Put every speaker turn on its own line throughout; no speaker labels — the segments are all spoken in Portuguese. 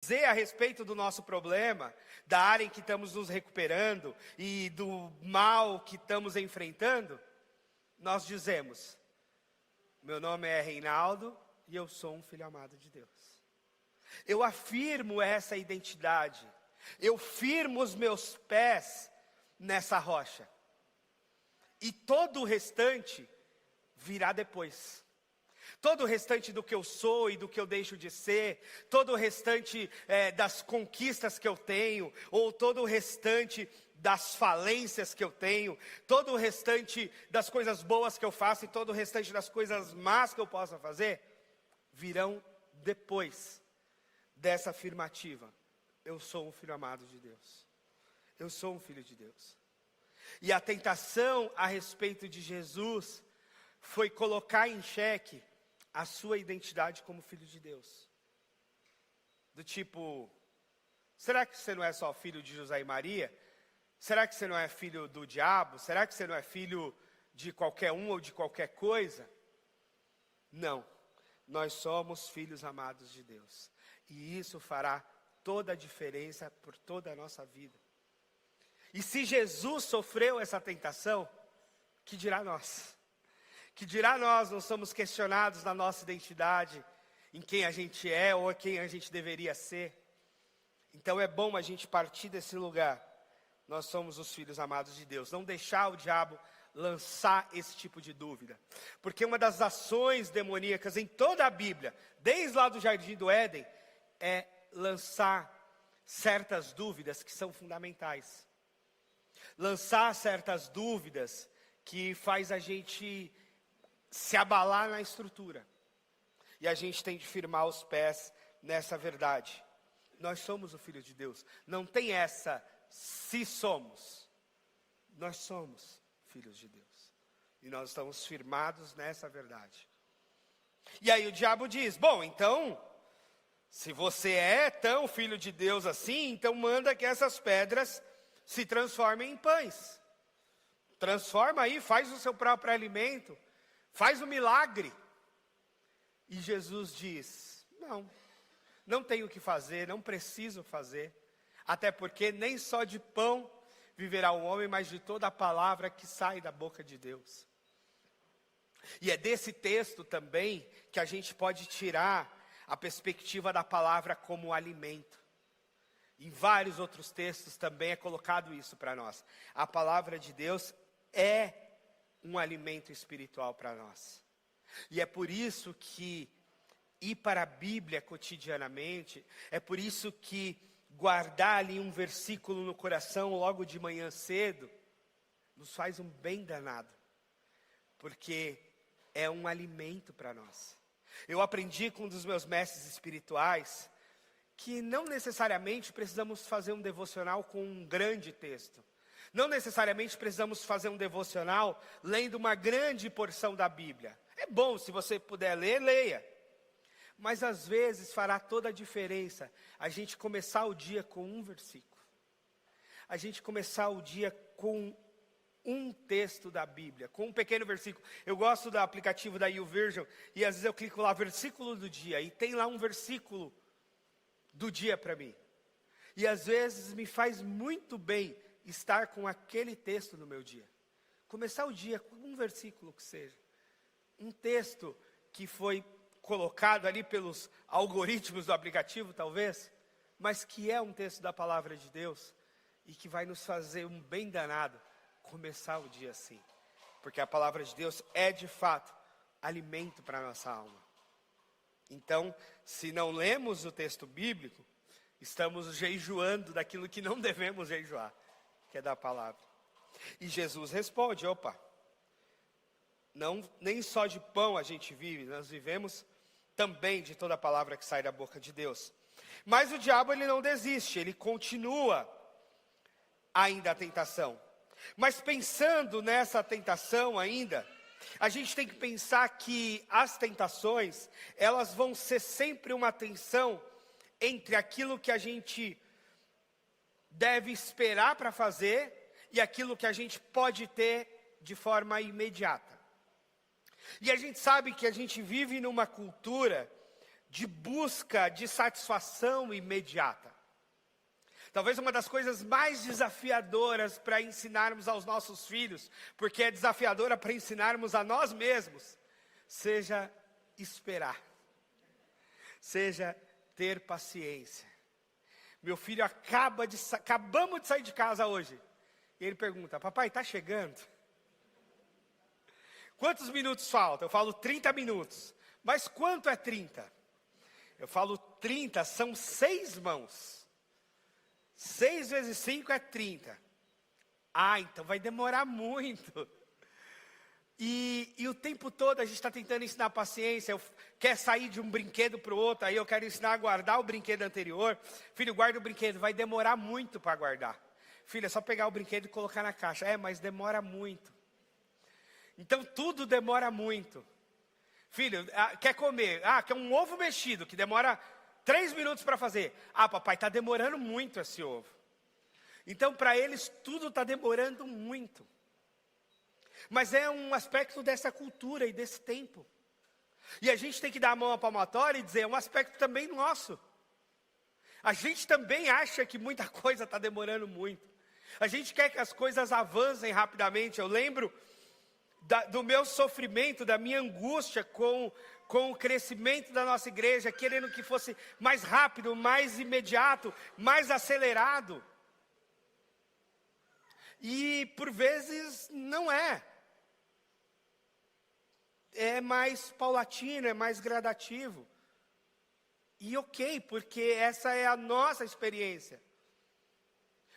dizer a respeito do nosso problema, da área em que estamos nos recuperando e do mal que estamos enfrentando, nós dizemos: meu nome é Reinaldo e eu sou um filho amado de Deus. Eu afirmo essa identidade, eu firmo os meus pés nessa rocha. E todo o restante virá depois. Todo o restante do que eu sou e do que eu deixo de ser, todo o restante das conquistas que eu tenho, ou todo o restante das falências que eu tenho, todo o restante das coisas boas que eu faço e todo o restante das coisas más que eu possa fazer, virão depois dessa afirmativa: eu sou um filho amado de Deus. Eu sou um filho de Deus. E a tentação a respeito de Jesus foi colocar em xeque a sua identidade como filho de Deus. Do tipo: será que você não é só filho de José e Maria? Será que você não é filho do diabo? Será que você não é filho de qualquer um ou de qualquer coisa? Não, nós somos filhos amados de Deus. E isso fará toda a diferença por toda a nossa vida. E se Jesus sofreu essa tentação, que dirá nós? Que dirá nós não somos questionados na nossa identidade, em quem a gente é ou quem a gente deveria ser? Então é bom a gente partir desse lugar. Nós somos os filhos amados de Deus. Não deixar o diabo lançar esse tipo de dúvida. Porque uma das ações demoníacas em toda a Bíblia, desde lá do Jardim do Éden, é lançar certas dúvidas que são fundamentais. Lançar certas dúvidas que faz a gente se abalar na estrutura. E a gente tem de firmar os pés nessa verdade. Nós somos o Filho de Deus. Não tem essa se somos. Nós somos filhos de Deus. E nós estamos firmados nessa verdade. E aí o diabo diz: bom, então, se você é tão filho de Deus assim, então manda que essas pedras se transformem em pães. Transforma aí, faz o seu próprio alimento. Faz o milagre. E Jesus diz: não tenho o que fazer, não preciso fazer. Até porque nem só de pão viverá o homem, mas de toda a palavra que sai da boca de Deus. E é desse texto também que a gente pode tirar a perspectiva da palavra como alimento. Em vários outros textos também é colocado isso para nós. A palavra de Deus é um alimento espiritual para nós. E é por isso que ir para a Bíblia cotidianamente, é por isso que guardar ali um versículo no coração logo de manhã cedo, nos faz um bem danado. Porque é um alimento para nós. Eu aprendi com um dos meus mestres espirituais que não necessariamente precisamos fazer um devocional com um grande texto. Não necessariamente precisamos fazer um devocional lendo uma grande porção da Bíblia. É bom, se você puder ler, leia. Mas às vezes fará toda a diferença a gente começar o dia com um versículo. A gente começar o dia com um texto da Bíblia, com um pequeno versículo. Eu gosto do aplicativo da YouVersion e às vezes eu clico lá, versículo do dia, e tem lá um versículo do dia para mim. E às vezes me faz muito bem estar com aquele texto no meu dia. Começar o dia com um versículo que seja. Um texto que foi colocado ali pelos algoritmos do aplicativo, talvez, mas que é um texto da palavra de Deus e que vai nos fazer um bem danado começar o dia assim. Porque a palavra de Deus é, de fato, alimento para a nossa alma. Então, se não lemos o texto bíblico, estamos jejuando daquilo que não devemos jejuar, que é da palavra. E Jesus responde: opa, nem só de pão a gente vive, nós vivemos também de toda a palavra que sai da boca de Deus. Mas o diabo, ele não desiste, ele continua ainda a tentação. Mas pensando nessa tentação ainda, a gente tem que pensar que as tentações, elas vão ser sempre uma tensão entre aquilo que a gente deve esperar para fazer e aquilo que a gente pode ter de forma imediata. E a gente sabe que a gente vive numa cultura de busca de satisfação imediata. Talvez uma das coisas mais desafiadoras para ensinarmos aos nossos filhos, porque é desafiadora para ensinarmos a nós mesmos, seja esperar, seja ter paciência. Meu filho acabamos de sair de casa hoje, e ele pergunta: papai, está chegando? Quantos minutos faltam? Eu falo 30 minutos. Mas quanto é 30? Eu falo 30, são 6 mãos. 6 vezes 5 é 30. Ah, então vai demorar muito. E o tempo todo a gente está tentando ensinar paciência. Quer sair de um brinquedo para o outro, aí eu quero ensinar a guardar o brinquedo anterior. Filho, guarda o brinquedo, vai demorar muito para guardar. Filho, é só pegar o brinquedo e colocar na caixa. É, mas demora muito. Então tudo demora muito. Filho, quer comer? Quer um ovo mexido, que demora 3 minutos para fazer. Papai, está demorando muito esse ovo. Então, para eles, tudo está demorando muito. Mas é um aspecto dessa cultura e desse tempo. E a gente tem que dar a mão à palmatória e dizer, é um aspecto também nosso. A gente também acha que muita coisa está demorando muito. A gente quer que as coisas avancem rapidamente. Eu lembro do meu sofrimento, da minha angústia com o crescimento da nossa igreja, querendo que fosse mais rápido, mais imediato, mais acelerado. E por vezes não é. É mais paulatino, é mais gradativo. E ok, porque essa é a nossa experiência.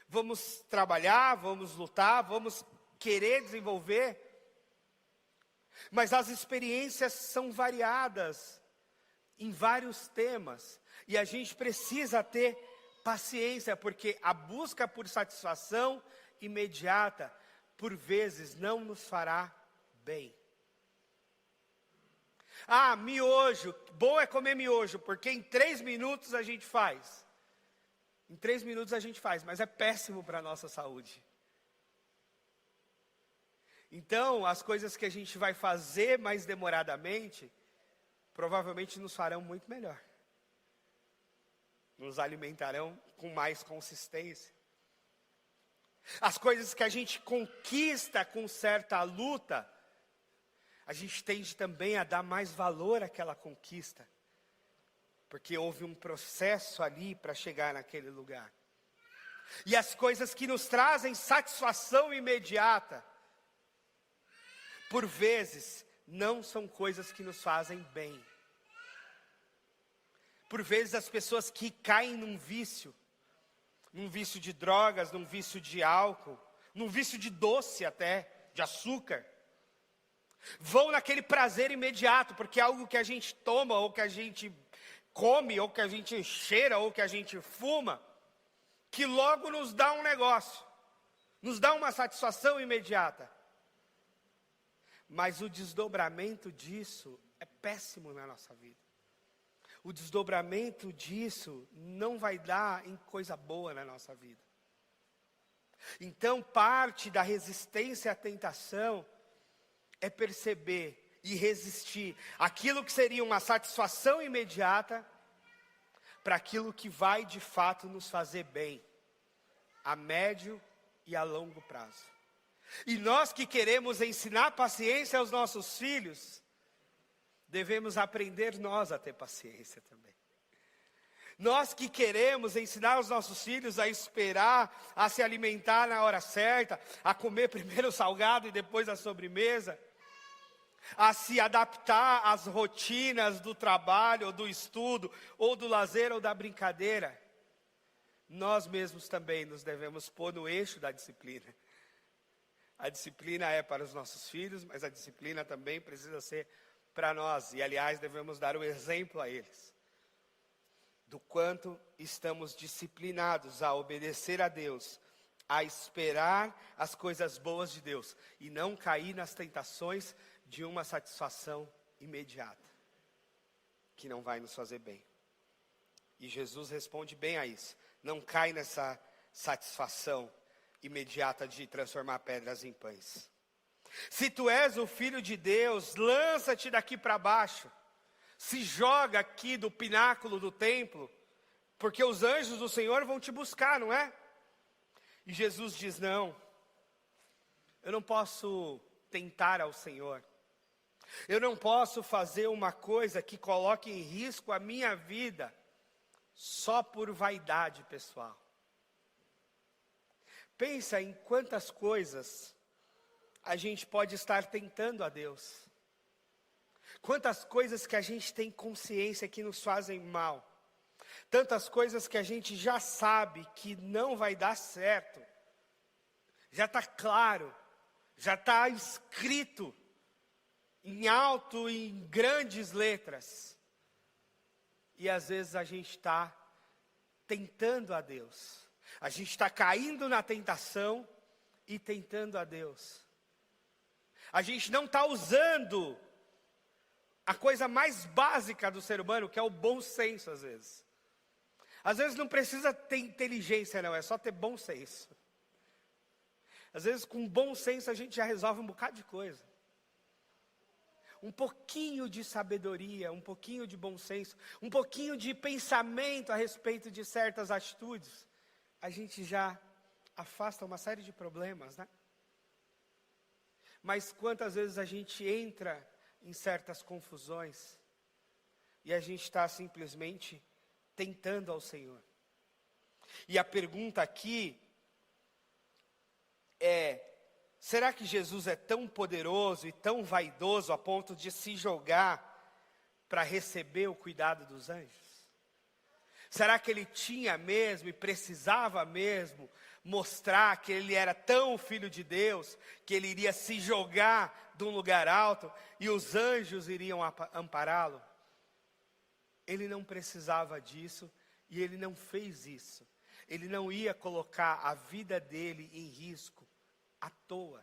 Vamos trabalhar, vamos lutar, vamos querer desenvolver. Mas as experiências são variadas em vários temas. E a gente precisa ter paciência, porque a busca por satisfação imediata, por vezes, não nos fará bem. Miojo, bom é comer miojo, porque em 3 minutos a gente faz. Em 3 minutos a gente faz, mas é péssimo para a nossa saúde. Então, as coisas que a gente vai fazer mais demoradamente, provavelmente nos farão muito melhor. Nos alimentarão com mais consistência. As coisas que a gente conquista com certa luta, a gente tende também a dar mais valor àquela conquista. Porque houve um processo ali para chegar naquele lugar. E as coisas que nos trazem satisfação imediata, por vezes, não são coisas que nos fazem bem. Por vezes, as pessoas que caem num vício de drogas, num vício de álcool, num vício de doce até, de açúcar, vão naquele prazer imediato, porque é algo que a gente toma, ou que a gente come, ou que a gente cheira, ou que a gente fuma, que logo nos dá um negócio, nos dá uma satisfação imediata. Mas o desdobramento disso é péssimo na nossa vida. O desdobramento disso não vai dar em coisa boa na nossa vida. Então, parte da resistência à tentação é perceber e resistir aquilo que seria uma satisfação imediata para aquilo que vai de fato nos fazer bem, a médio e a longo prazo. E nós que queremos ensinar paciência aos nossos filhos, devemos aprender nós a ter paciência também. Nós que queremos ensinar os nossos filhos a esperar, a se alimentar na hora certa, a comer primeiro o salgado e depois a sobremesa, a se adaptar às rotinas do trabalho, ou do estudo, ou do lazer, ou da brincadeira, nós mesmos também nos devemos pôr no eixo da disciplina. A disciplina é para os nossos filhos, mas a disciplina também precisa ser para nós. E, aliás, devemos dar o exemplo a eles. Do quanto estamos disciplinados a obedecer a Deus, a esperar as coisas boas de Deus, e não cair nas tentações de uma satisfação imediata, que não vai nos fazer bem. E Jesus responde bem a isso. Não cai nessa satisfação imediata de transformar pedras em pães. Se tu és o Filho de Deus, lança-te daqui para baixo. se joga aqui do pináculo do templo, porque os anjos do Senhor vão te buscar, não é? E Jesus diz, não, eu não posso tentar ao Senhor. Eu não posso fazer uma coisa que coloque em risco a minha vida, só por vaidade pessoal. Pensa em quantas coisas a gente pode estar tentando a Deus. Quantas coisas que a gente tem consciência que nos fazem mal. Tantas coisas que a gente já sabe que não vai dar certo. Já está claro, já está escrito em alto e em grandes letras. E às vezes a gente está tentando a Deus. A gente está caindo na tentação e tentando a Deus. A gente não está usando a coisa mais básica do ser humano, que é o bom senso, às vezes. Às vezes não precisa ter inteligência, não, é só ter bom senso. Às vezes com bom senso a gente já resolve um bocado de coisa. Um pouquinho de sabedoria, um pouquinho de bom senso, um pouquinho de pensamento a respeito de certas atitudes, a gente já afasta uma série de problemas, né? Mas quantas vezes a gente entra em certas confusões e a gente está simplesmente tentando ao Senhor. E a pergunta aqui é, será que Jesus é tão poderoso e tão vaidoso a ponto de se jogar para receber o cuidado dos anjos? Será que ele tinha mesmo e precisava mesmo mostrar que ele era tão filho de Deus, que ele iria se jogar de um lugar alto e os anjos iriam ampará-lo? Ele não precisava disso e ele não fez isso. Ele não ia colocar a vida dele em risco à toa.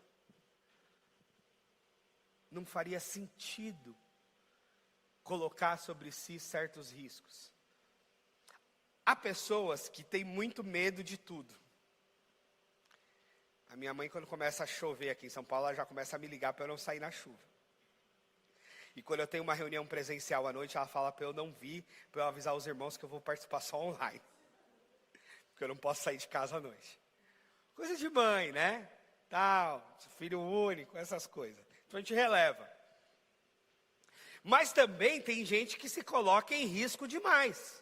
Não faria sentido colocar sobre si certos riscos. Há pessoas que têm muito medo de tudo. A minha mãe, quando começa a chover aqui em São Paulo, ela já começa a me ligar para eu não sair na chuva. E quando eu tenho uma reunião presencial à noite, ela fala para eu não vir, para eu avisar os irmãos que eu vou participar só online. Porque eu não posso sair de casa à noite. Coisa de mãe, né? Tal, filho único, essas coisas. Então a gente releva. Mas também tem gente que se coloca em risco demais.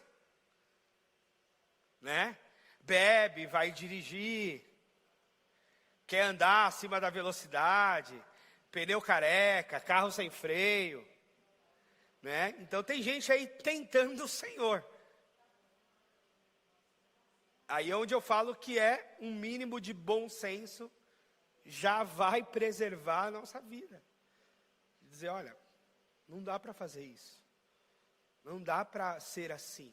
Né? Bebe, vai dirigir, quer andar acima da velocidade, pneu careca, carro sem freio, né? Então tem gente aí tentando o Senhor. Aí é onde eu falo que é um mínimo de bom senso, já vai preservar a nossa vida. Dizer, olha, não dá para fazer isso, não dá para ser assim,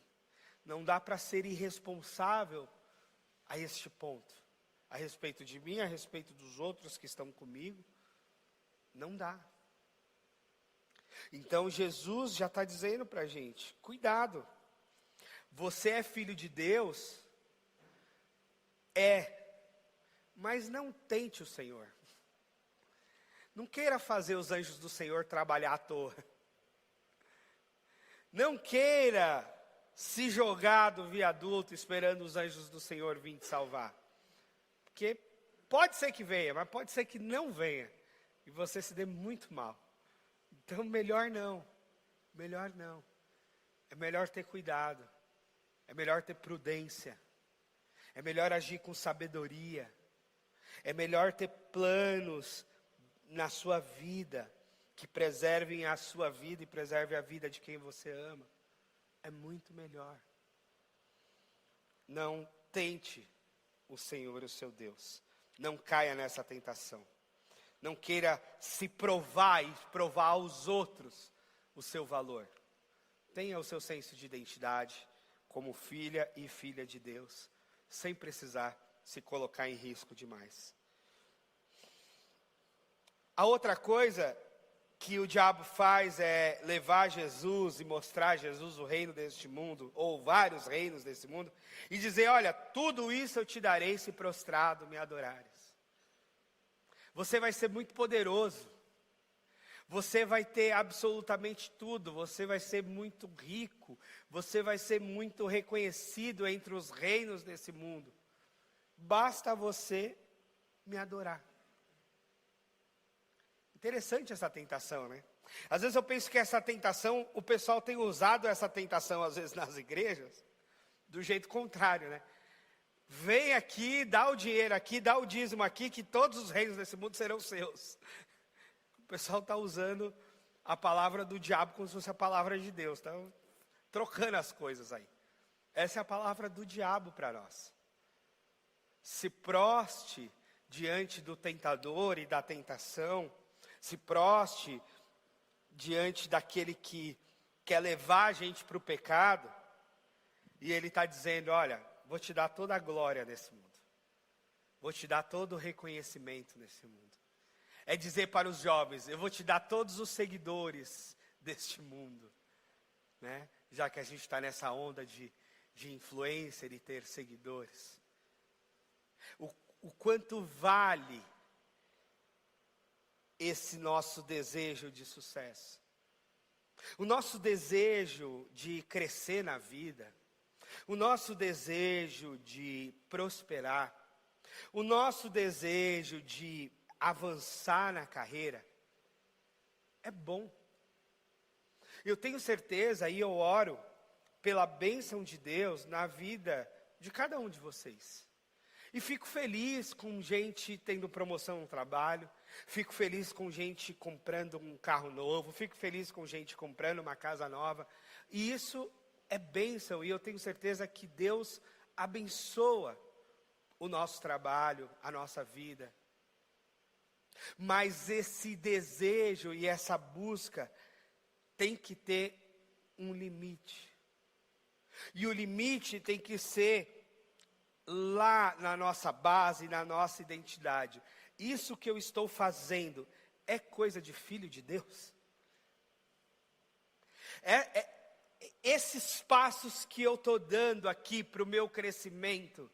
não dá para ser irresponsável a este ponto, a respeito de mim, a respeito dos outros que estão comigo. Não dá. Então Jesus já está dizendo para a gente, cuidado, você é filho de Deus, mas não tente o Senhor. Não queira fazer os anjos do Senhor trabalhar à toa. Não queira se jogar do viaduto esperando os anjos do Senhor virem te salvar. Porque pode ser que venha, mas pode ser que não venha. E você se dê muito mal. Então melhor não. Melhor não. É melhor ter cuidado. É melhor ter prudência. É melhor agir com sabedoria. É melhor ter planos na sua vida que preservem a sua vida e preservem a vida de quem você ama. É muito melhor. Não tente o Senhor, o seu Deus. Não caia nessa tentação. Não queira se provar e provar aos outros o seu valor. Tenha o seu senso de identidade como filha e filha de Deus, sem precisar se colocar em risco demais. A outra coisa que o diabo faz é levar Jesus e mostrar Jesus o reino deste mundo, ou vários reinos desse mundo, e dizer, olha, tudo isso eu te darei se prostrado me adorares. Você vai ser muito poderoso. Você vai ter absolutamente tudo, você vai ser muito rico, você vai ser muito reconhecido entre os reinos desse mundo. Basta você me adorar. Interessante essa tentação, né? Às vezes eu penso que essa tentação, o pessoal tem usado essa tentação às vezes nas igrejas, do jeito contrário, né? Vem aqui, dá o dinheiro aqui, dá o dízimo aqui, que todos os reinos desse mundo serão seus. O pessoal está usando a palavra do diabo como se fosse a palavra de Deus. Está trocando as coisas aí. Essa é a palavra do diabo para nós. Se proste diante do tentador e da tentação. Se proste diante daquele que quer levar a gente para o pecado. E ele está dizendo, olha, vou te dar toda a glória nesse mundo. Vou te dar todo o reconhecimento nesse mundo. É dizer para os jovens, eu vou te dar todos os seguidores deste mundo. Né? Já que a gente está nessa onda de influencer e ter seguidores. O quanto vale esse nosso desejo de sucesso. O nosso desejo de crescer na vida. O nosso desejo de prosperar. O nosso desejo de avançar na carreira. É bom. Eu tenho certeza e eu oro pela bênção de Deus na vida de cada um de vocês. E fico feliz com gente tendo promoção no trabalho. Fico feliz com gente comprando um carro novo. Fico feliz com gente comprando uma casa nova. E isso é bênção. E eu tenho certeza que Deus abençoa o nosso trabalho, a nossa vida. Mas esse desejo e essa busca tem que ter um limite. E o limite tem que ser lá na nossa base, na nossa identidade. Isso que eu estou fazendo é coisa de filho de Deus? Esses passos que eu estou dando aqui para o meu crescimento,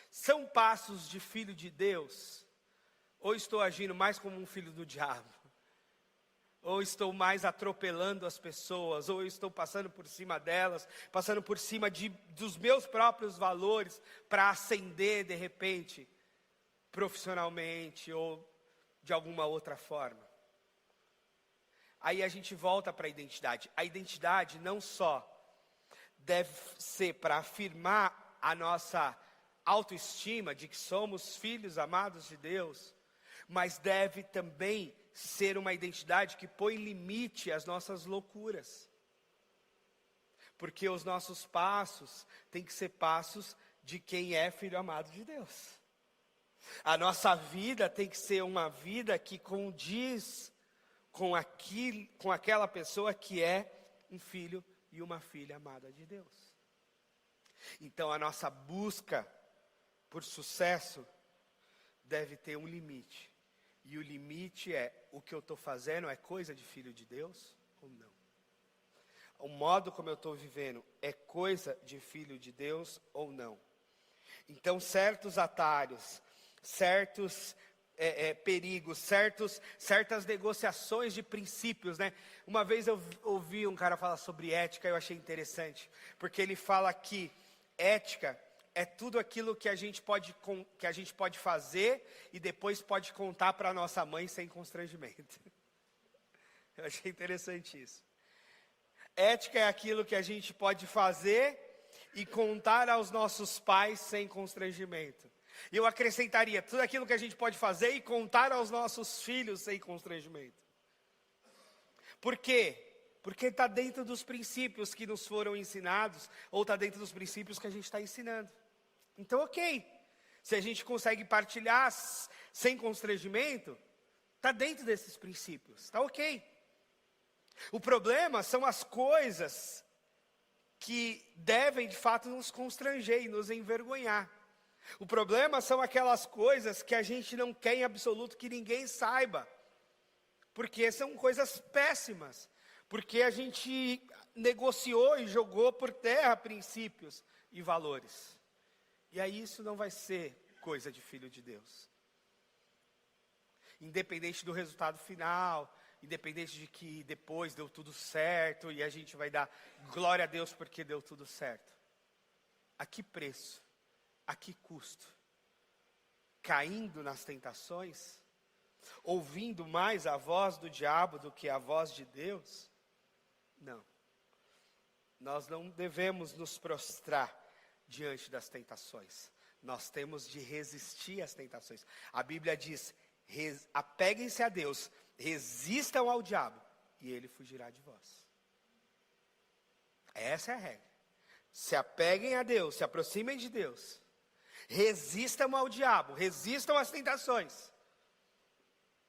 são passos de filho de Deus? Ou estou agindo mais como um filho do diabo? Ou estou mais atropelando as pessoas? Ou estou passando por cima delas, passando por cima dos meus próprios valores para ascender de repente, profissionalmente ou de alguma outra forma? Aí a gente volta para a identidade. A identidade não só deve ser para afirmar a nossa autoestima de que somos filhos amados de Deus, mas deve também ser uma identidade que põe limite às nossas loucuras. Porque os nossos passos têm que ser passos de quem é filho amado de Deus. A nossa vida tem que ser uma vida que condiz com aquela pessoa que é um filho e uma filha amada de Deus. Então a nossa busca por sucesso deve ter um limite. E o limite é, o que eu estou fazendo é coisa de filho de Deus ou não? O modo como eu estou vivendo é coisa de filho de Deus ou não? Então certos atalhos, certos perigos, certas negociações de princípios, né? Uma vez eu ouvi um cara falar sobre ética, eu achei interessante. Porque ele fala que ética é tudo aquilo que a gente pode fazer e depois pode contar para nossa mãe sem constrangimento. Eu achei interessante isso. Ética é aquilo que a gente pode fazer e contar aos nossos pais sem constrangimento. E eu acrescentaria, tudo aquilo que a gente pode fazer e contar aos nossos filhos sem constrangimento. Por quê? Porque está dentro dos princípios que nos foram ensinados, ou está dentro dos princípios que a gente está ensinando. Então, ok. Se a gente consegue partilhar sem constrangimento, está dentro desses princípios, está ok. O problema são as coisas que devem de fato nos constranger e nos envergonhar. O problema são aquelas coisas que a gente não quer em absoluto que ninguém saiba. Porque são coisas péssimas. Porque a gente negociou e jogou por terra princípios e valores. E aí isso não vai ser coisa de filho de Deus. Independente do resultado final, independente de que depois deu tudo certo e a gente vai dar glória a Deus porque deu tudo certo. A que preço? A que custo? Caindo nas tentações? Ouvindo mais a voz do diabo do que a voz de Deus? Não. Nós não devemos nos prostrar diante das tentações. Nós temos de resistir às tentações. A Bíblia diz, apeguem-se a Deus, resistam ao diabo, e ele fugirá de vós. Essa é a regra. Se apeguem a Deus, se aproximem de Deus. Resistam ao diabo, resistam às tentações.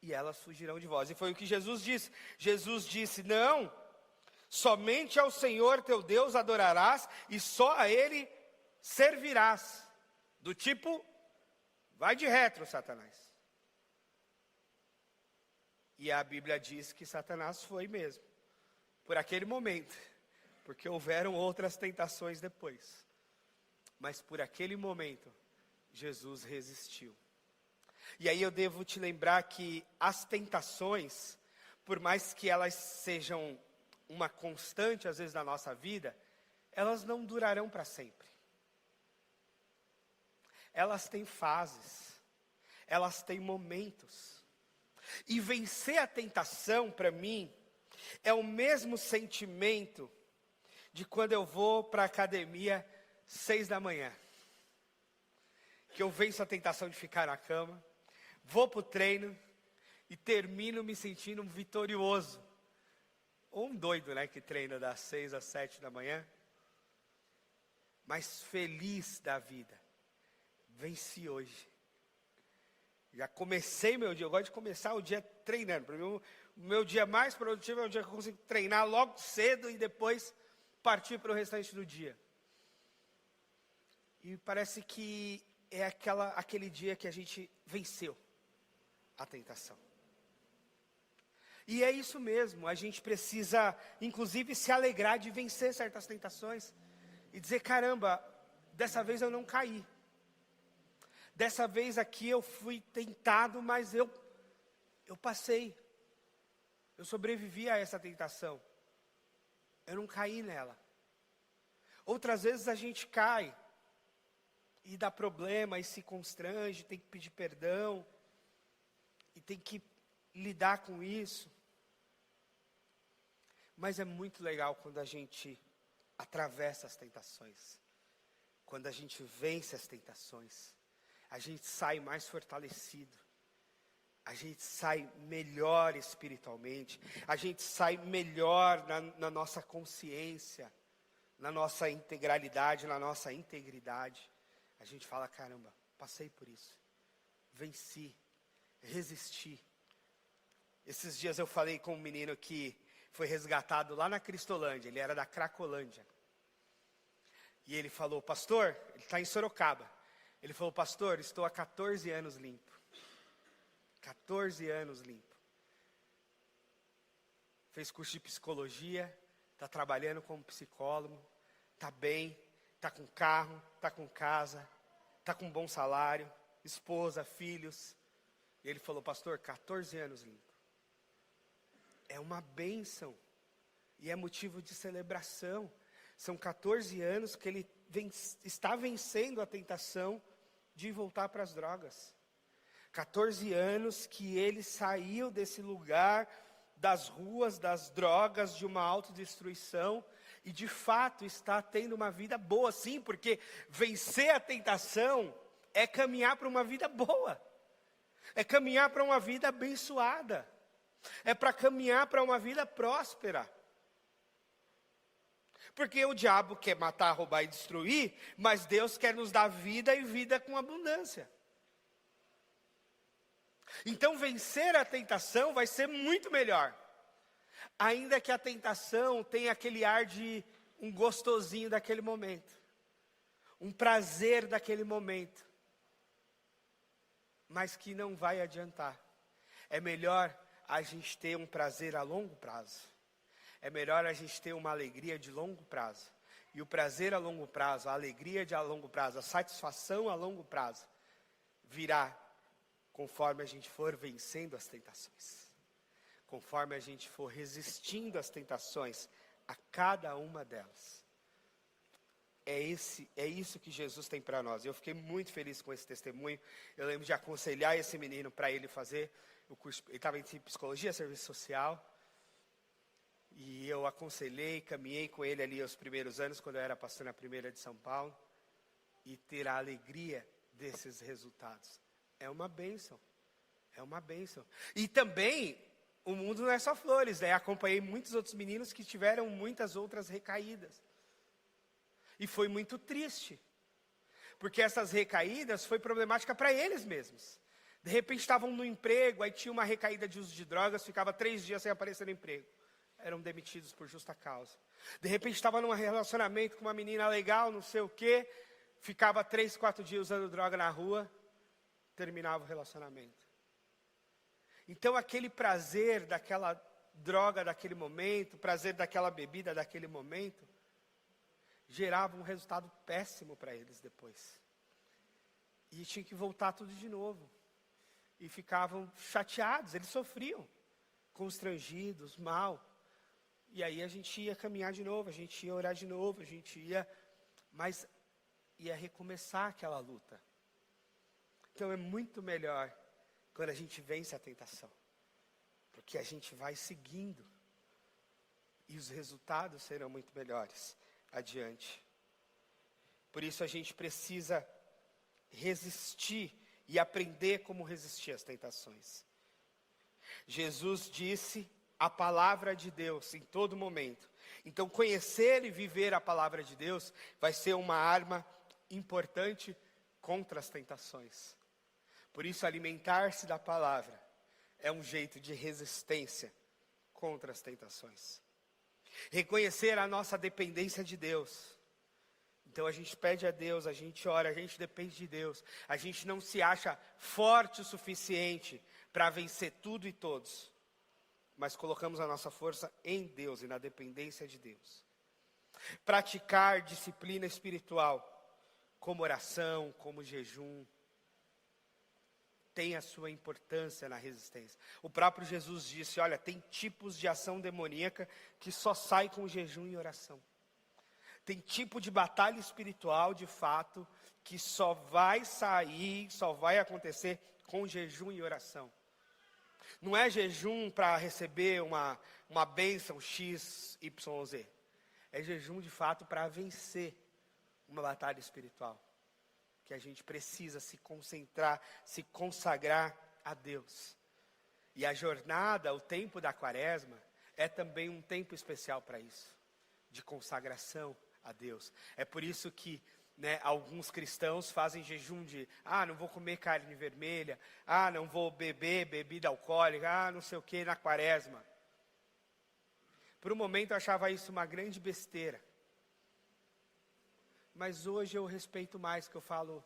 E elas fugirão de vós. E foi o que Jesus disse. Jesus disse, não, somente ao Senhor teu Deus adorarás e só a Ele servirás. Do tipo, vai de retro, Satanás. E a Bíblia diz que Satanás foi mesmo, por aquele momento, porque houveram outras tentações depois. Mas por aquele momento, Jesus resistiu. E aí eu devo te lembrar que as tentações, por mais que elas sejam uma constante às vezes na nossa vida, elas não durarão para sempre. Elas têm fases, elas têm momentos. E vencer a tentação, para mim, é o mesmo sentimento de quando eu vou para a academia 6 da manhã. Que eu venço a tentação de ficar na cama, vou para o treino e termino me sentindo vitorioso. Ou um doido, né, que treina das 6 às 7 da manhã. Mas feliz da vida. Venci hoje. Já comecei meu dia, eu gosto de começar o dia treinando. Para mim, o meu dia mais produtivo é o dia que eu consigo treinar logo cedo e depois partir para o restante do dia. E parece que é aquele dia que a gente venceu a tentação. E é isso mesmo, a gente precisa, inclusive, se alegrar de vencer certas tentações. E dizer, caramba, dessa vez eu não caí. Dessa vez aqui eu fui tentado, mas eu passei. Eu sobrevivi a essa tentação. Eu não caí nela. Outras vezes a gente cai. E dá problema, e se constrange, tem que pedir perdão. E tem que lidar com isso. Mas é muito legal quando a gente atravessa as tentações. Quando a gente vence as tentações. A gente sai mais fortalecido. A gente sai melhor espiritualmente. A gente sai melhor na nossa consciência. Na nossa integralidade, na nossa integridade. A gente fala, caramba, passei por isso. Venci. Resisti. Esses dias eu falei com um menino que foi resgatado lá na Cristolândia. Ele era da Cracolândia. E ele falou, pastor, ele está em Sorocaba. Ele falou, pastor, estou há 14 anos limpo. 14 anos limpo. Fez curso de psicologia, está trabalhando como psicólogo, está bem, está com carro, está com casa, está com bom salário, esposa, filhos. E ele falou, pastor, 14 anos limpo. É uma bênção e é motivo de celebração. São 14 anos que ele está vencendo a tentação de voltar para as drogas. 14 anos que ele saiu desse lugar, das ruas, das drogas, de uma autodestruição, e de fato está tendo uma vida boa, sim, porque vencer a tentação é caminhar para uma vida boa, é caminhar para uma vida abençoada, é para caminhar para uma vida próspera. Porque o diabo quer matar, roubar e destruir, mas Deus quer nos dar vida e vida com abundância. Então vencer a tentação vai ser muito melhor. Ainda que a tentação tenha aquele ar de um gostosinho daquele momento. Um prazer daquele momento. Mas que não vai adiantar. É melhor a gente ter um prazer a longo prazo. É melhor a gente ter uma alegria de longo prazo. E o prazer a longo prazo, a alegria de a longo prazo, a satisfação a longo prazo, virá conforme a gente for vencendo as tentações. conforme a gente for resistindo às tentações, a cada uma delas. É isso que Jesus tem para nós. Eu fiquei muito feliz com esse testemunho. Eu lembro de aconselhar esse menino para ele fazer o curso. Ele estava em psicologia, serviço social. E eu aconselhei, caminhei com ele ali os primeiros anos, quando eu era pastor na primeira de São Paulo. E ter a alegria desses resultados. É uma bênção. É uma bênção. E também, o mundo não é só flores, né? Acompanhei muitos outros meninos que tiveram muitas outras recaídas. E foi muito triste. Porque essas recaídas foi problemática para eles mesmos. De repente estavam no emprego, aí tinha uma recaída de uso de drogas, ficava 3 dias sem aparecer no emprego. Eram demitidos por justa causa. De repente estava num relacionamento com uma menina legal, não sei o quê, ficava 3, 4 dias usando droga na rua, terminava o relacionamento. Então aquele prazer daquela droga daquele momento, prazer daquela bebida daquele momento, gerava um resultado péssimo para eles depois. E tinha que voltar tudo de novo. E ficavam chateados, eles sofriam, constrangidos, mal. E aí a gente ia caminhar de novo, a gente ia orar de novo, a gente ia... Mas ia recomeçar aquela luta. Então é muito melhor quando a gente vence a tentação. Porque a gente vai seguindo. E os resultados serão muito melhores adiante. Por isso a gente precisa resistir e aprender como resistir às tentações. Jesus disse a palavra de Deus em todo momento. Então conhecer e viver a palavra de Deus vai ser uma arma importante contra as tentações. Por isso alimentar-se da palavra é um jeito de resistência contra as tentações. Reconhecer a nossa dependência de Deus. Então a gente pede a Deus, a gente ora, a gente depende de Deus. A gente não se acha forte o suficiente para vencer tudo e todos. Mas colocamos a nossa força em Deus e na dependência de Deus. Praticar disciplina espiritual, como oração, como jejum, tem a sua importância na resistência. O próprio Jesus disse, olha, tem tipos de ação demoníaca que só sai com jejum e oração. Tem tipo de batalha espiritual, de fato, que só vai sair, só vai acontecer com jejum e oração. Não é jejum para receber uma bênção X, Y, Z. É jejum, de fato, para vencer uma batalha espiritual. Que a gente precisa se concentrar, se consagrar a Deus. E a jornada, o tempo da quaresma, é também um tempo especial para isso. De consagração a Deus. É por isso que alguns cristãos fazem jejum de, não vou comer carne vermelha, não vou beber bebida alcoólica, não sei o que, na quaresma. Por um momento eu achava isso uma grande besteira. Mas hoje eu respeito mais, que eu falo,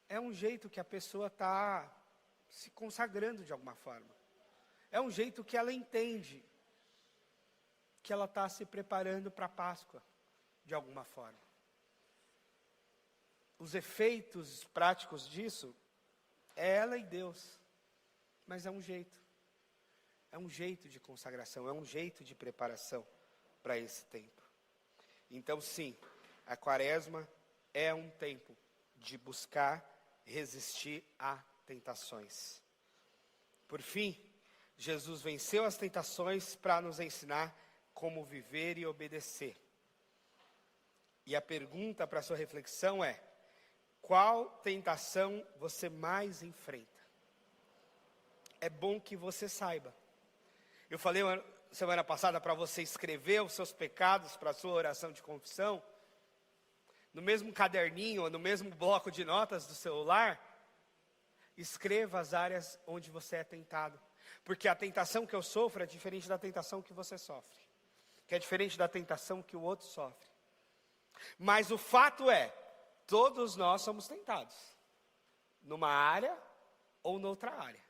é um jeito que a pessoa está se consagrando de alguma forma. É um jeito que ela entende que ela está se preparando para a Páscoa, de alguma forma. Os efeitos práticos disso é ela e Deus. Mas é um jeito. É um jeito de consagração, é um jeito de preparação para esse tempo. Então, sim, a quaresma é um tempo de buscar resistir a tentações. Por fim, Jesus venceu as tentações para nos ensinar como viver e obedecer. E a pergunta para a sua reflexão é: qual tentação você mais enfrenta? É bom que você saiba. Eu falei semana passada para você escrever os seus pecados para a sua oração de confissão. No mesmo caderninho, ou no mesmo bloco de notas do celular, escreva as áreas onde você é tentado. Porque a tentação que eu sofro é diferente da tentação que você sofre. Que é diferente da tentação que o outro sofre. Mas o fato é, todos nós somos tentados. Numa área ou noutra área.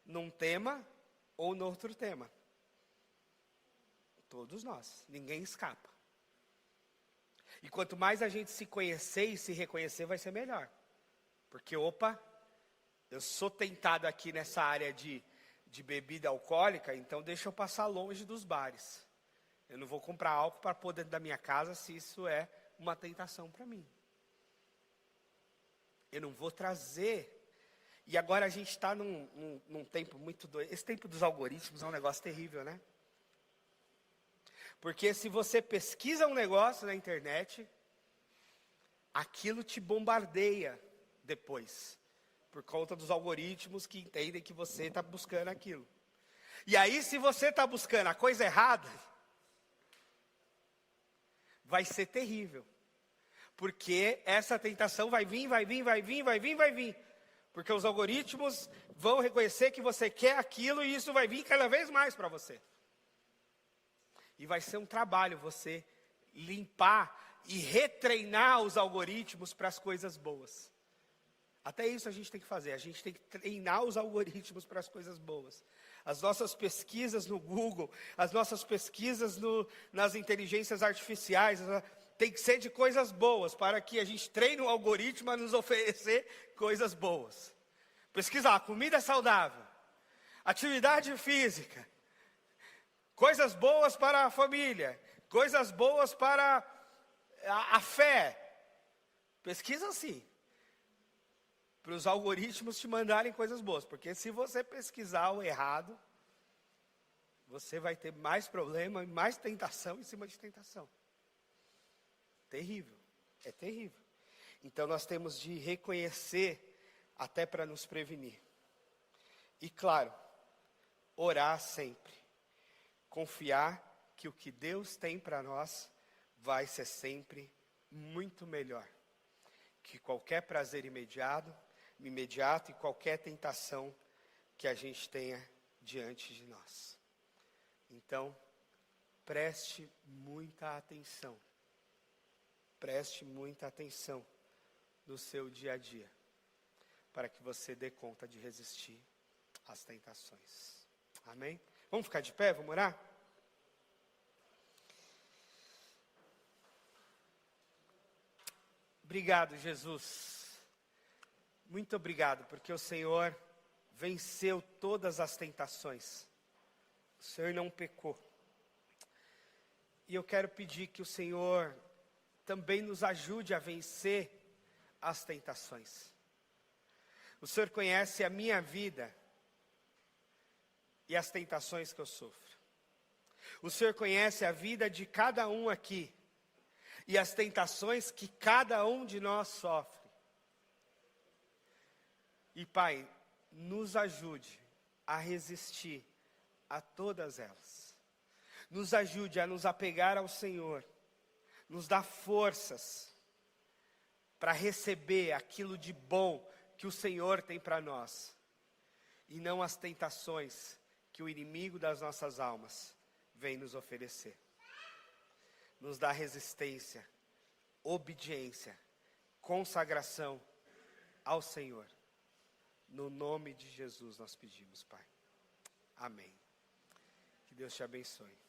Num tema ou noutro tema. Todos nós, ninguém escapa. E quanto mais a gente se conhecer e se reconhecer, vai ser melhor. Porque, eu sou tentado aqui nessa área de de bebida alcoólica, então deixa eu passar longe dos bares. Eu não vou comprar álcool para pôr dentro da minha casa se isso é uma tentação para mim. Eu não vou trazer. E agora a gente está num tempo muito doido. Esse tempo dos algoritmos é um negócio terrível, né? Porque se você pesquisa um negócio na internet, aquilo te bombardeia depois. Por conta dos algoritmos que entendem que você está buscando aquilo. E aí, se você está buscando a coisa errada, vai ser terrível. Porque essa tentação vai vir. Porque os algoritmos vão reconhecer que você quer aquilo e isso vai vir cada vez mais para você. E vai ser um trabalho você limpar e retreinar os algoritmos para as coisas boas. Até isso a gente tem que fazer, a gente tem que treinar os algoritmos para as coisas boas. As nossas pesquisas no Google, as nossas pesquisas nas inteligências artificiais, tem que ser de coisas boas, para que a gente treine o algoritmo a nos oferecer coisas boas. Pesquisar comida saudável, atividade física, coisas boas para a família, coisas boas para a fé. Pesquisa assim. Para os algoritmos te mandarem coisas boas. Porque se você pesquisar o errado, você vai ter mais problema e mais tentação em cima de tentação. Terrível. É terrível. Então nós temos de reconhecer até para nos prevenir. E claro, orar sempre. Confiar que o que Deus tem para nós vai ser sempre muito melhor. Que qualquer prazer imediato e qualquer tentação que a gente tenha diante de nós. Então, preste muita atenção. Preste muita atenção no seu dia a dia, para que você dê conta de resistir às tentações. Amém? Vamos ficar de pé, vamos orar? Obrigado, Jesus. Muito obrigado, porque o Senhor venceu todas as tentações. O Senhor não pecou. E eu quero pedir que o Senhor também nos ajude a vencer as tentações. O Senhor conhece a minha vida e as tentações que eu sofro. O Senhor conhece a vida de cada um aqui e as tentações que cada um de nós sofre. E Pai, nos ajude a resistir a todas elas. Nos ajude a nos apegar ao Senhor. Nos dá forças para receber aquilo de bom que o Senhor tem para nós. E não as tentações que o inimigo das nossas almas vem nos oferecer. Nos dá resistência, obediência, consagração ao Senhor. No nome de Jesus nós pedimos, Pai. Amém. Que Deus te abençoe.